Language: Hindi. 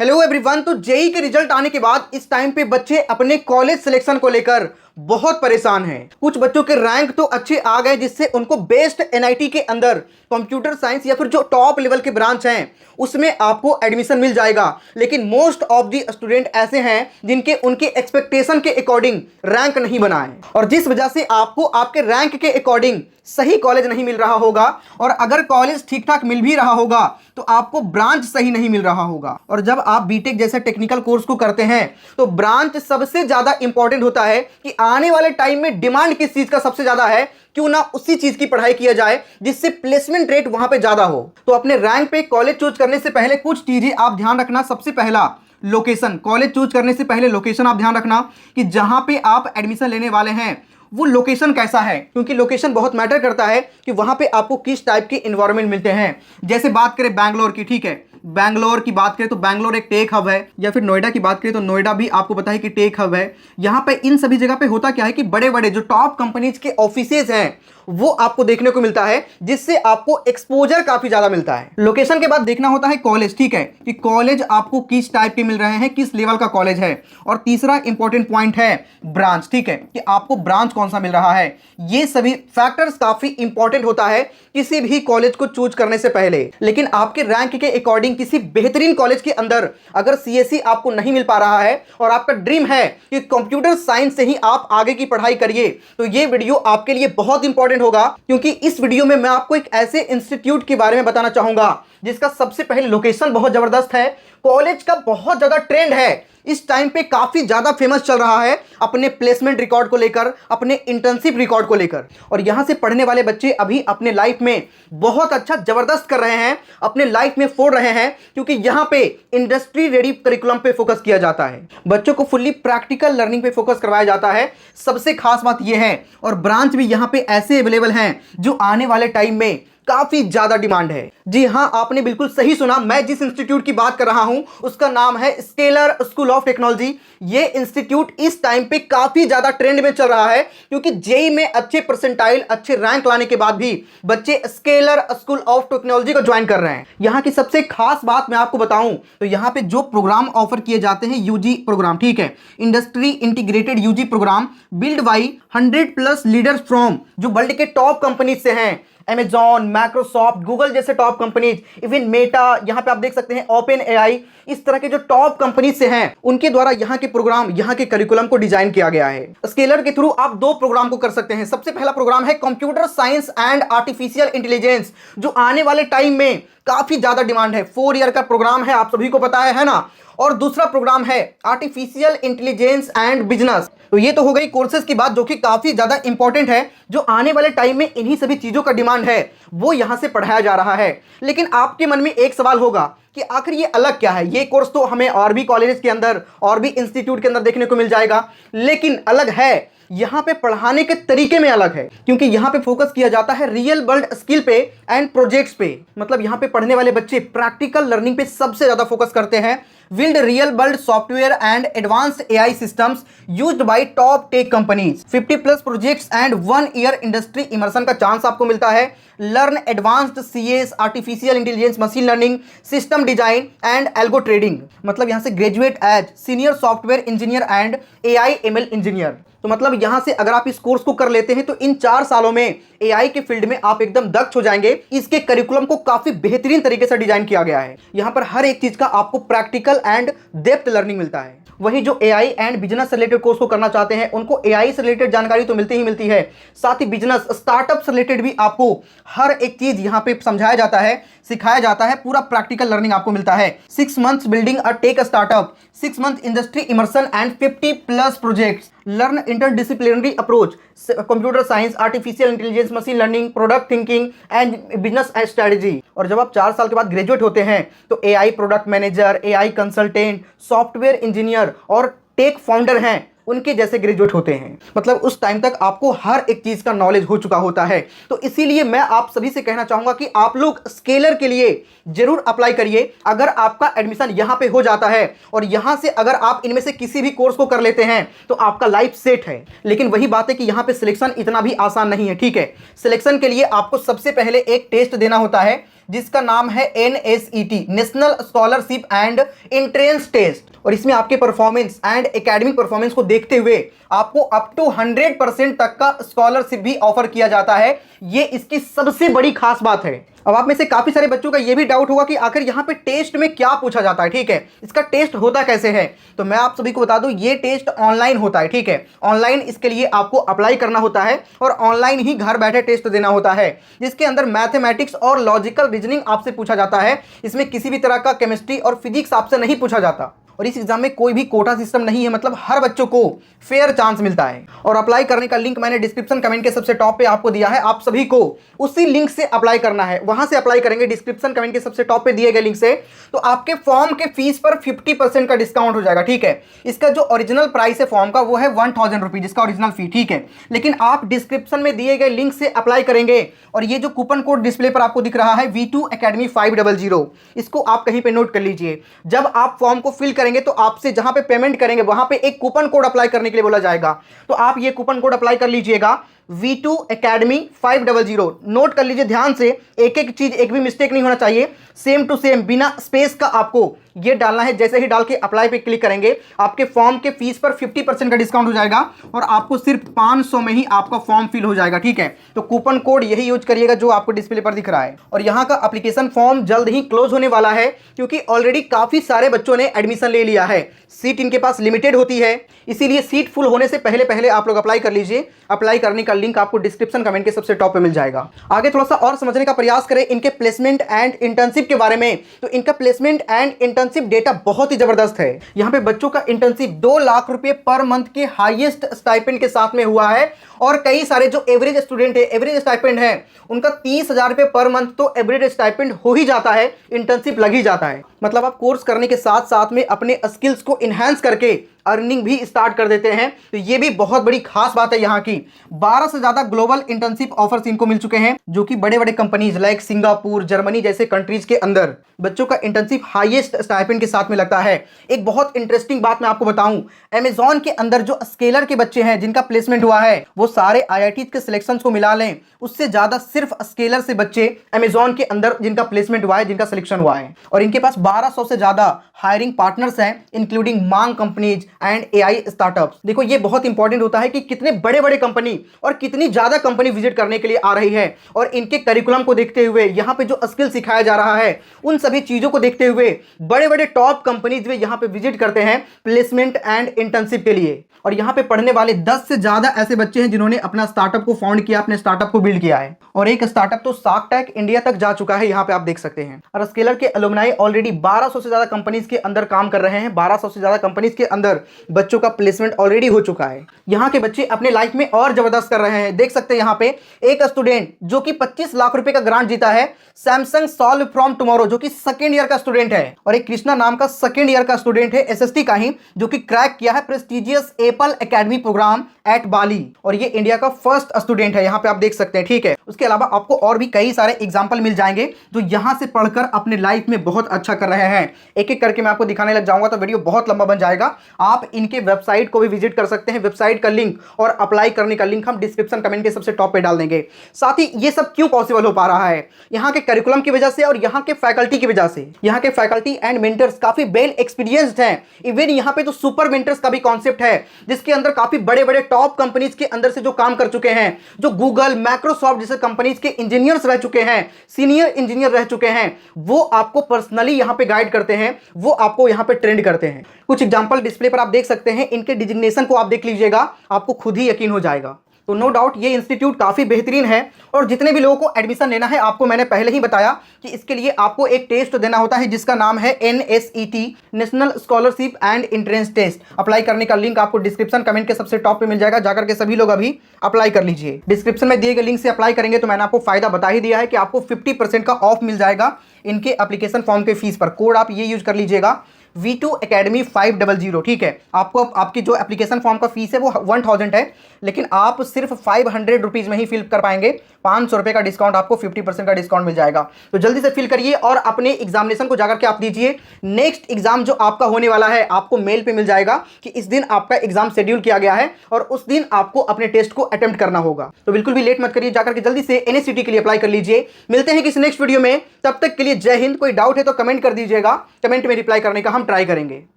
Hello everyone. तो जेई के रिजल्ट आने के बाद इस टाइम पे बच्चे अपने कॉलेज सिलेक्शन को लेकर बहुत परेशान हैं। कुछ बच्चों के रैंक तो अच्छे आ गए जिससे उनको बेस्ट एनआईटी के अंदर कंप्यूटर साइंस या फिर जो टॉप लेवल के ब्रांच हैं उसमें आपको एडमिशन मिल जाएगा। लेकिन मोस्ट ऑफ दी स्टूडेंट ऐसे हैं जिनके उनके एक्सपेक्टेशन के अकॉर्डिंग रैंक नहीं बना है और जिस वजह से आपको आपके रैंक के अकॉर्डिंग सही कॉलेज नहीं मिल रहा होगा और अगर कॉलेज ठीक ठाक मिल भी रहा होगा तो आपको ब्रांच सही नहीं मिल रहा होगा। और जब आप बीटेक जैसे टेक्निकल कोर्स को करते हैं तो ब्रांच सबसे ज्यादा इंपॉर्टेंट होता है कि आने वाले टाइम में डिमांड किस चीज का सबसे ज्यादा है, क्यों ना उसी चीज की पढ़ाई किया जाए जिससे प्लेसमेंट रेट वहां पे ज्यादा हो। तो अपने रैंक पे कॉलेज चूज करने से पहले कुछ चीजें आप ध्यान रखना। सबसे पहला लोकेशन। कॉलेज चूज करने से पहले लोकेशन आप ध्यान रखना कि जहां पे आप एडमिशन लेने वाले हैं वो लोकेशन कैसा है, क्योंकि लोकेशन बहुत मैटर करता है कि वहां पे आपको किस टाइप के एनवायरनमेंट मिलते हैं। जैसे बात करें बैंगलोर की, ठीक है, बैंगलोर की बात करें तो बैंगलोर एक टेक हब है, या फिर नोएडा की बात करें तो नोएडा भी आपको पता है कि टेक हब है। यहां पे इन सभी जगह पे होता क्या है कि बड़े बड़े जो टॉप कंपनीज के ऑफिसेज हैं वो आपको देखने को मिलता है जिससे आपको एक्सपोजर काफी ज्यादा मिलता है। लोकेशन के बाद देखना होता है कॉलेज, ठीक है, कि कॉलेज आपको किस टाइप के मिल रहे हैं, किस लेवल का कॉलेज है। और तीसरा इंपॉर्टेंट पॉइंट है ब्रांच, ठीक है, कि आपको ब्रांच कौन सा मिल रहा है। ये सभी फैक्टर्स काफी इंपॉर्टेंट होता है किसी भी कॉलेज को चूज करने से पहले। लेकिन आपके रैंक के अकॉर्डिंग किसी बेहतरीन कॉलेज के अंदर अगर सीएसई आपको नहीं मिल पा रहा है और आपका ड्रीम है कि कंप्यूटर साइंस से ही आप आगे की पढ़ाई करिए, तो ये वीडियो आपके लिए बहुत इंपॉर्टेंट होगा, क्योंकि इस वीडियो में मैं आपको एक ऐसे इंस्टीट्यूट के बारे में बताना चाहूंगा जिसका सबसे पहले लोकेशन बहुत जबरदस्त है, कॉलेज का बहुत ज्यादा ट्रेंड है, इस टाइम पे काफी ज्यादा फेमस चल रहा है अपने प्लेसमेंट रिकॉर्ड को लेकर, अपने इंटर्नशिप रिकॉर्ड को लेकर। और यहां से पढ़ने वाले बच्चे अभी अपने लाइफ में बहुत अच्छा जबरदस्त कर रहे हैं, अपने लाइफ में फोड़ रहे हैं, क्योंकि यहां पे इंडस्ट्री रेडी करिकुलम पे फोकस किया जाता है। बच्चों को फुल्ली प्रैक्टिकल लर्निंग पे फोकस करवाया जाता है। सबसे खास बात यह है, और ब्रांच भी यहां पे ऐसे अवेलेबल हैं जो आने वाले टाइम में काफी ज्यादा डिमांड है। जी हां, आपने बिल्कुल सही सुना। मैं जिस इंस्टीट्यूट की बात कर रहा हूं उसका नाम है स्केलर स्कूल ऑफ टेक्नोलॉजी। ये इंस्टीट्यूट इस टाइम पे काफी ज्यादा ट्रेंड में चल रहा है, क्योंकि जेई में अच्छे परसेंटाइल, अच्छे रैंक लाने के बाद भी बच्चे स्केलर स्कूल ऑफ टेक्नोलॉजी को ज्वाइन कर रहे हैं। यहां की सबसे खास बात मैं आपको बताऊं तो यहां पे जो प्रोग्राम ऑफर किए जाते हैं, यूजी प्रोग्राम, ठीक है, industry integrated UG programme, build by 100+ leaders from जो वर्ल्ड के टॉप कंपनीज से हैं, Amazon, माइक्रोसॉफ्ट, गूगल जैसे टॉप कंपनीज, इवन मेटा, यहां पे आप देख सकते हैं ओपन एआई, इस तरह के जो टॉप कंपनीज से हैं उनके द्वारा यहां के प्रोग्राम, यहां के करिकुलम को डिजाइन किया गया है। स्केलर के थ्रू आप दो प्रोग्राम को कर सकते हैं। सबसे पहला प्रोग्राम है computer science and artificial intelligence, जो आने वाले टाइम में काफी ज्यादा डिमांड है। 4 ईयर का प्रोग्राम है, आप सभी को पता है ना। और दूसरा प्रोग्राम है आर्टिफिशियल इंटेलिजेंस एंड बिजनेस। तो ये तो हो गई कोर्सेज की बात जो कि काफी ज्यादा इंपॉर्टेंट है, जो आने वाले टाइम में इन्हीं सभी चीजों का डिमांड है वो यहां से पढ़ाया जा रहा है। लेकिन आपके मन में एक सवाल होगा कि आखिर ये अलग क्या है। ये कोर्स तो हमें और भी कॉलेजेस के अंदर और भी इंस्टीट्यूट के अंदर देखने को मिल जाएगा, लेकिन अलग है यहां पे पढ़ाने के तरीके में अलग है, क्योंकि यहां पे फोकस किया जाता है रियल वर्ल्ड स्किल पे एंड प्रोजेक्ट्स पे। मतलब यहां पे पढ़ने वाले बच्चे प्रैक्टिकल लर्निंग पे सबसे ज्यादा फोकस करते हैं। Build real world software and advanced AI systems used by top tech companies, 50+ projects and 1 year industry immersion का चांस आपको मिलता है। Learn advanced CS, artificial intelligence, machine learning, system design and algo trading. मतलब यहां से graduate as senior software engineer and AI ML engineer. तो मतलब यहां से अगर आप इस कोर्स को कर लेते हैं तो इन 4 सालों में एआई के फील्ड में आप एकदम दक्ष हो जाएंगे। इसके करिकुलम को काफी बेहतरीन तरीके से डिजाइन किया गया है। यहां पर हर एक चीज का आपको प्रैक्टिकल एंड डेप्थ लर्निंग मिलता है। वही जो एआई एंड बिजनेस से रिलेटेड कोर्स को करना चाहते हैं उनको एआई से रिलेटेड जानकारी तो मिलती ही मिलती है, साथ ही बिजनेस स्टार्टअप से रिलेटेड भी आपको हर एक चीज यहां पे समझाया जाता है, सिखाया जाता है, पूरा प्रैक्टिकल लर्निंग आपको मिलता है। 6 months building a tech startup, 6 month industry immersion and 50+ projects. Learn interdisciplinary approach, computer science, artificial intelligence, machine learning, product thinking and business strategy. और जब आप 4 साल के बाद ग्रेजुएट होते हैं तो AI product manager, AI consultant, software engineer और टेक फाउंडर हैं उनके जैसे ग्रेजुएट होते हैं। मतलब उस टाइम तक आपको हर एक चीज का नॉलेज हो चुका होता है। तो इसीलिए मैं आप सभी से कहना चाहूंगा कि आप लोग स्केलर के लिए जरूर अप्लाई करिए। अगर आपका एडमिशन यहां पे हो जाता है और यहां से अगर आप इनमें से किसी भी कोर्स को कर लेते हैं तो आपका लाइफ सेट है। लेकिन वही बात है कि यहां पे सिलेक्शन इतना भी आसान नहीं है, ठीक है। सिलेक्शन के लिए आपको सबसे पहले एक टेस्ट देना होता है जिसका नाम है NSET, national scholarship and entrance test. और इसमें आपके परफॉर्मेंस एंड एकेडमिक परफॉर्मेंस को देखते हुए आपको अप टू 100% तक का स्कॉलरशिप भी ऑफर किया जाता है। ये इसकी सबसे बड़ी खास बात है। अब आप में से काफी सारे बच्चों का ये भी डाउट होगा कि आखिर यहाँ पे टेस्ट में क्या पूछा जाता है। ठीक है, इसका टेस्ट होता कैसे है, तो मैं आप सभी को बता दूं, ये टेस्ट ऑनलाइन होता है। ठीक है, ऑनलाइन इसके लिए आपको अप्लाई करना होता है और ऑनलाइन ही घर बैठे टेस्ट देना होता है, जिसके अंदर मैथमेटिक्स और लॉजिकल रीजनिंग आपसे पूछा जाता है। इसमें किसी भी तरह का केमिस्ट्री और फिजिक्स आपसे नहीं पूछा जाता। और इस एग्जाम में कोई भी कोटा सिस्टम नहीं है, मतलब हर बच्चों को फेयर चांस मिलता है। और अप्लाई करने का लिंक मैंने डिस्क्रिप्शन कमेंट के सबसे टॉप पे आपको दिया है। आप सभी को उसी लिंक से अप्लाई करना है, वहां से अप्लाई करेंगे डिस्क्रिप्शन कमेंट के सबसे टॉप पे दिए गए लिंक से, तो आपके फॉर्म के फीस पर 50% का डिस्काउंट हो जाएगा। ठीक है, इसका जो ओरिजिनल प्राइस है फॉर्म का वो है 1000 रुपीज, इसका ओरिजिनल फी। ठीक है, लेकिन आप डिस्क्रिप्शन में दिए गए लिंक से अप्लाई करेंगे और ये जो कूपन कोड डिस्प्ले पर आपको दिख रहा है V2 Academy 500, इसको आप कहीं पे नोट कर लीजिए। जब आप फॉर्म को फिल करेंगे तो आपसे जहां पे पेमेंट करेंगे वहां पे एक कूपन कोड अप्लाई करने के लिए बोला जाएगा, तो आप ये कूपन कोड अप्लाई कर लीजिएगा V2 Academy 500। नोट कर लीजिए ध्यान से, एक एक चीज, एक भी मिस्टेक नहीं होना चाहिए। सेम टू सेम बिना स्पेस का आपको ये डालना है। जैसे ही डाल के अप्लाई पे क्लिक करेंगे आपके फॉर्म के फीस पर 50% का डिस्काउंट हो जाएगा और आपको सिर्फ 500 में ही आपका फॉर्म फिल हो जाएगा। ठीक है, तो कूपन कोड यही यूज करिएगा जो आपको डिस्प्ले पर दिख रहा है। और यहाँ का एप्लीकेशन फॉर्म जल्द ही क्लोज होने वाला है, क्योंकि ऑलरेडी काफी सारे बच्चों ने एडमिशन ले लिया है। सीट इनके पास लिमिटेड होती है, इसीलिए सीट फुल होने से पहले पहले आप लोग अप्लाई कर लीजिए। अप्लाई करने का लिंक आपको डिस्क्रिप्शन कमेंट के सबसे टॉप पे मिल जाएगा। आगे थोड़ा सा और समझने का प्रयास करें इनके प्लेसमेंट एंड इंटर्नशिप के बारे में, तो इनका प्लेसमेंट एंड इंटर्नशिप डेटा बहुत ही जबरदस्त है। यहाँ पे बच्चों का इंटर्नशिप 2 लाख रुपए पर मंथ के हाईएस्ट स्टाइपेंड के साथ में हुआ है। और कई सारे जो एवरेज स्टूडेंट है, एवरेज स्टाइपेंड है उनका 30,000 रुपए पर मंथ तो एवरेज स्टाइपेंड हो ही जाता है, इंटर्नशिप लग ही जाता है। मतलब आप कोर्स करने के साथ साथ में अपने स्किल्स को इनहेंस करके अर्निंग भी स्टार्ट कर देते हैं, तो ये भी बहुत बड़ी खास बात है यहाँ की। 12 से ज्यादा ग्लोबल इंटर्नशिप ऑफर्स इनको मिल चुके हैं, जो कि बड़े बड़े कंपनीज लाइक सिंगापुर, जर्मनी जैसे कंट्रीज के अंदर बच्चों का इंटर्नशिप हाईएस्ट स्टाइपेंड के साथ में लगता है। एक बहुत इंटरेस्टिंग बात मैं आपको बताऊं, अमेज़न के अंदर जो स्केलर के बच्चे हैं जिनका प्लेसमेंट हुआ है, वो सारे IIT के सिलेक्शंस को मिला लें उससे ज्यादा सिर्फ स्केलर से बच्चे अमेज़न के अंदर जिनका प्लेसमेंट हुआ है, जिनका सिलेक्शन हुआ है। और इनके पास 1200 से ज्यादा हायरिंग पार्टनर्स हैं, इंक्लूडिंग मांग कंपनीज एंड AI स्टार्टअप्स। देखो ये बहुत इंपॉर्टेंट होता है कि कितने बड़े बड़े कंपनी और कितनी ज्यादा कंपनी विजिट करने के लिए आ रही है, और इनके करिकुलम को देखते हुए, यहाँ पे जो स्किल सिखाया जा रहा है, उन सभी चीजों को देखते हुए बड़े बड़े टॉप कंपनीज भी यहाँ पे विजिट करते हैं प्लेसमेंट एंड इंटर्नशिप के लिए। और यहाँ पे पढ़ने वाले 10 से ज्यादा ऐसे बच्चे हैं जिन्होंने अपना स्टार्टअप को फाउंड किया, अपने स्टार्टअप को बिल्ड किया है, और एक स्टार्टअप तो शार्क टैंक इंडिया तक जा चुका है, यहाँ पे आप देख सकते हैं। और स्केलर के एलुमनाई ऑलरेडी 1200 से ज्यादा कंपनीज के अंदर काम कर रहे हैं, 1200 से ज्यादा कंपनीज के अंदर बच्चों का प्लेसमेंट ऑलरेडी हो चुका है। यहाँ के बच्चे अपने लाइफ में और जबरदस्त कर रहे हैं। देख सकते हैं यहाँ पे एक स्टूडेंट जो कि 25 लाख रुपए का ग्रांट जीता है, सैमसंग सॉल्व फ्रॉम टुमारो, जो कि सेकेंड ईयर का स्टूडेंट है, और एक कृष्णा नाम का सेकेंड ईयर का स्टूडेंट है SST का ही, जो कि क्रैक किया है prestigious Apple Academy program at Bali, और ये इंडिया का फर्स्ट स्टूडेंट है, यहाँ पे आप देख सकते हैं। ठीक है, उसके अलावा आपको और भी कई सारे एग्जाम्पल मिल जाएंगे जो यहाँ से पढ़कर अपने लाइफ में बहुत अच्छा कर रहे हैं। एक एक करके मैं आपको दिखाने लग जाऊंगा तो वीडियो बहुत लंबा बन जाएगा। आप इनके वेबसाइट को भी विजिट कर सकते हैं, वेबसाइट का लिंक और अप्लाई करने का लिंक हम डिस्क्रिप्शन कमेंट के सबसे टॉप पे डाल देंगे। साथ ही ये सब क्यों पॉसिबल हो पा रहा है, यहाँ के करिकुलम की वजह से और यहाँ के फैकल्टी की वजह से। यहाँ के फैकल्टी एंड मेंटर्स काफी वेल एक्सपीरियंस्ड हैं। इवन यहाँ पे तो सुपर मेंटर्स का भी कॉन्सेप्ट है, जिसके अंदर काफी बड़े बड़े टॉप कंपनीज के अंदर से जो काम कर चुके हैं, जो गूगल, माइक्रोसॉफ्ट जैसे कंपनीज के इंजीनियर्स रह चुके हैं, सीनियर इंजीनियर रह चुके हैं, वो आपको पर्सनली यहाँ पे गाइड करते हैं, वो आपको यहाँ पे ट्रेंड करते हैं। कुछ एग्जांपल डिस्प्ले पर आप देख सकते हैं, इनके डिजिग्नेशन को आप देख लीजिएगा, आपको खुद ही यकीन हो जाएगा। तो नो डाउट ये इंस्टीट्यूट काफ़ी बेहतरीन है, और जितने भी लोगों को एडमिशन लेना है, आपको मैंने पहले ही बताया कि इसके लिए आपको एक टेस्ट देना होता है जिसका नाम है NSET, national scholarship and entrance test. Apply करने का लिंक आपको डिस्क्रिप्शन कमेंट के सबसे टॉप पे मिल जाएगा, जाकर के सभी लोग अभी अप्लाई कर लीजिए। डिस्क्रिप्शन में दिए गए लिंक से अप्लाई करेंगे तो मैंने आपको फायदा बता ही दिया है कि आपको 50% का ऑफ मिल जाएगा इनके एप्लीकेशन फॉर्म के फीस पर। कोड आप ये यूज कर लीजिएगा V2 Academy 500, ठीक है। आपको आपकी जो एप्लीकेशन फॉर्म का फीस है वो 1000 है, लेकिन आप सिर्फ 500 रुपीज़ में ही फिल कर पाएंगे। 500 रुपये का डिस्काउंट, आपको 50% का डिस्काउंट मिल जाएगा। तो जल्दी से फिल करिए और अपने एग्जामिनेशन को जाकर के आप दीजिए। नेक्स्ट एग्जाम जो आपका होने वाला है, आपको मेल पे मिल जाएगा कि इस दिन आपका एग्जाम शेड्यूल किया गया है और उस दिन आपको अपने टेस्ट को अटेम्प्ट करना होगा। तो बिल्कुल भी लेट मत करिए, जाकर के जल्दी से NSCT के लिए अप्लाई कर लीजिए। मिलते हैं किसी नेक्स्ट वीडियो में, तब तक के लिए जय हिंद। कोई डाउट है तो कमेंट कर दीजिएगा, कमेंट में रिप्लाई करने का हम ट्राई करेंगे।